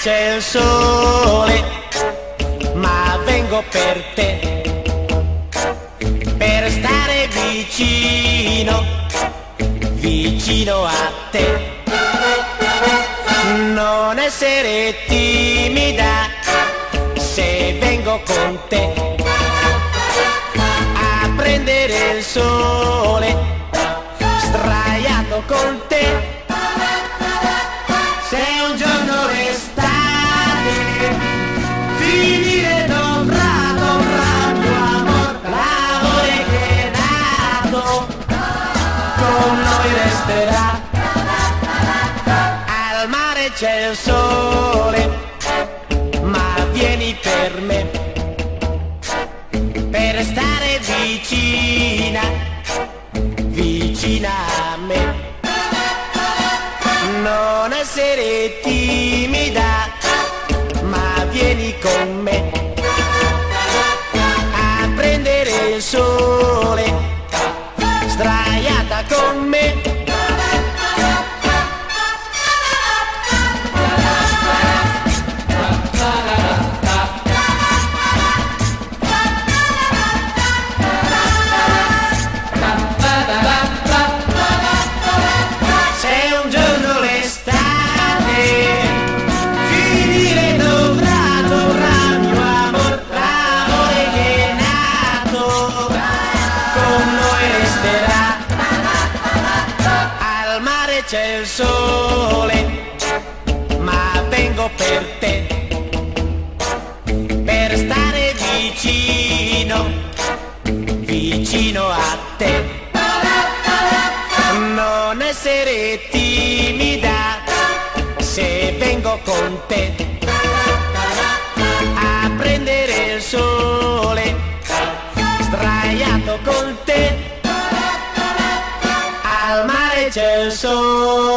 c'è il sole, ma vengo per te, per stare vicino, vicino a te. Non essere timida se vengo con te a prendere il sole, sdraiato con te. Se un giorno l'estate finire dovrà tuo amor, l'amore che è nato con noi resterà. Al mare c'è il sole, ma vieni per me, per stare vicina, vicina a me. Non essere timida, ma vieni con me a prendere il sole, sdraiata con me. C'è il sole, ma vengo per te, per stare vicino, vicino a te. Non essere timida se vengo con te a prendere il sole, sdraiato con te. Al mare c'è il sole.